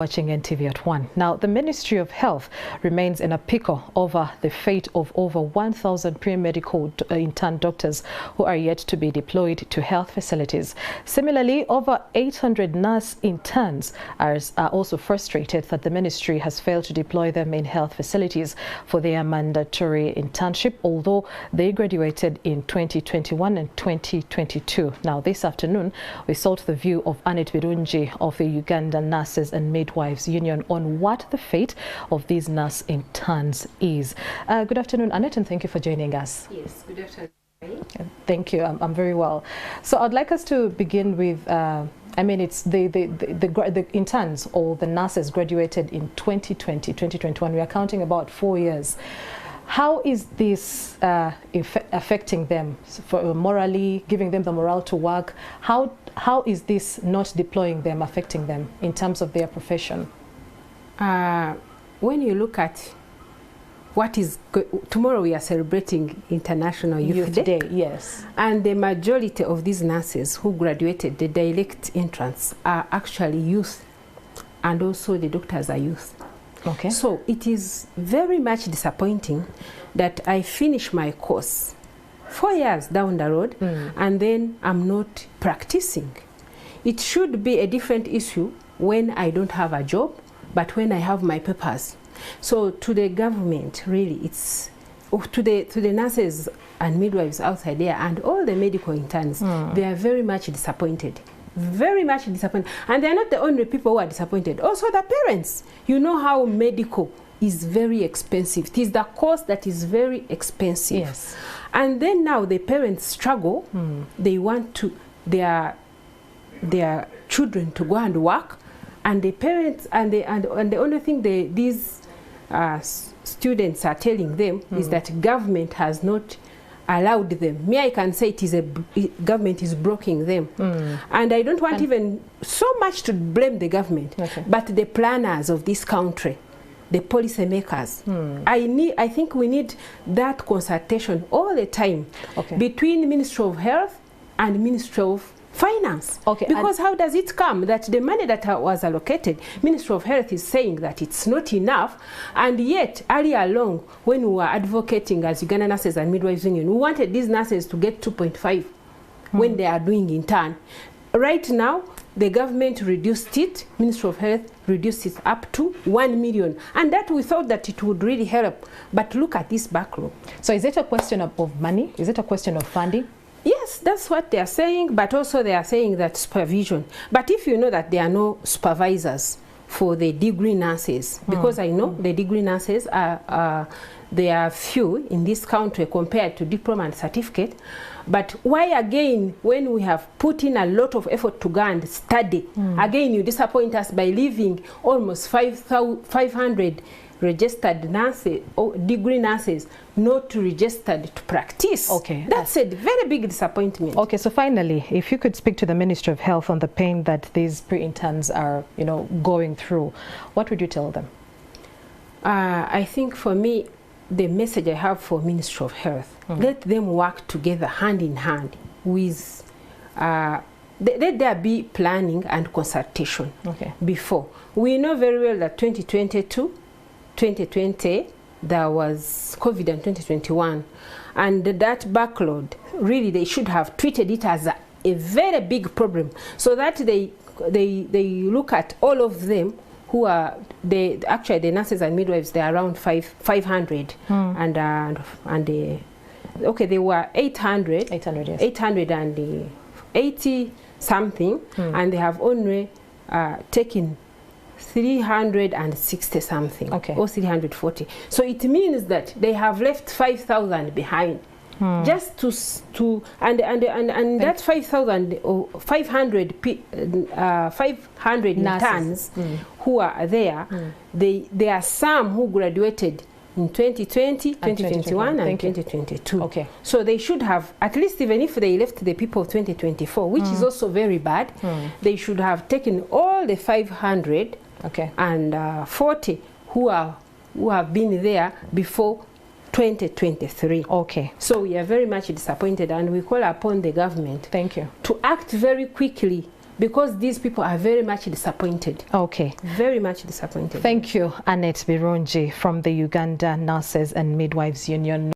Watching NTV at 1. Now, the Ministry of Health remains in a pickle over the fate of over 1,000 pre-medical intern doctors who are yet to be deployed to health facilities. Similarly, over 800 nurse interns are also frustrated that the ministry has failed to deploy them in health facilities for their mandatory internship, although they graduated in 2021 and 2022. Now, this afternoon, we sought the view of Annette Birungi of the Uganda Nurses and Midwives Union on what the fate of these nurse interns is. Good afternoon, Annette, and thank you for joining us. Yes, good afternoon. Thank you. I'm very well. So I'd like us to begin with, it's the interns or the nurses graduated in 2020, 2021. We are counting about 4 years. How is this affecting them morally, giving them the morale to work? How is this not deploying them, affecting them in terms of their profession? When you look at what is tomorrow, we are celebrating International Youth Day. Yes. And the majority of these nurses who graduated, the direct entrants, are actually youth, and also the doctors are youth. Okay. So it is very much disappointing that I finish my course 4 years down the road and then I'm not practicing. It should be a different issue when I don't have a job, but when I have my papers. So to the government, really, it's to the nurses and midwives outside there and all the medical interns, they are very much disappointed. Very much disappointed. And they're not the only people who are disappointed. Also the parents. You know how medical is very expensive. It is the cost that is very expensive. Yes. And then now the parents struggle. They want their children to go and work. And the parents, and the only thing these students are telling them is that government has not allowed them. Me, I can say government is blocking them. And I don't want even so much to blame the government, but the planners of this country, the policy makers. I think we need that consultation all the time between Ministry of Health and Ministry of Finance. Because how does it come that the money that was allocated, Ministry of Health is saying that it's not enough, and yet earlier along when we were advocating as Uganda Nurses and Midwives Union, we wanted these nurses to get 2.5 when they are doing intern. Right now, the government reduced it, Ministry of Health reduced it up to 1 million, and that we thought that it would really help. But look at this backlog. So is it a question of money? Is it a question of funding? Yes, that's what they are saying, but also they are saying that supervision. But if you know that there are no supervisors for the degree nurses, because I know the degree nurses they are few in this country compared to diploma and certificate. But why again, when we have put in a lot of effort to go and study, again you disappoint us by leaving almost 500 registered nurses or degree nurses not registered to practice. That's a very big disappointment. So finally, if you could speak to the Ministry of Health on the pain that these pre-interns are, going through, what would you tell them? I think for me, the message I have for Ministry of Health, let them work together hand in hand with let there be planning and consultation before. We know very well that 2020, there was COVID in 2021, and that backlog, really they should have treated it as a very big problem, so that they look at all of them who are actually the nurses and midwives. They are around 500, they were 880 something, and they have only taken 360 something, or 340. So it means that they have left 5,000 behind, just and that 5,000 or 500 interns who are there. There are some who graduated in 2020, 2021, and 2022. So they should have, at least even if they left the people of 2024, which is also very bad, they should have taken all the 500 and 40 who have been there before 2023. So we are very much disappointed, and we call upon the government to act very quickly because these people are very much disappointed. Okay. Very much disappointed. Thank you, Annette Birungi from the Uganda Nurses and Midwives Union.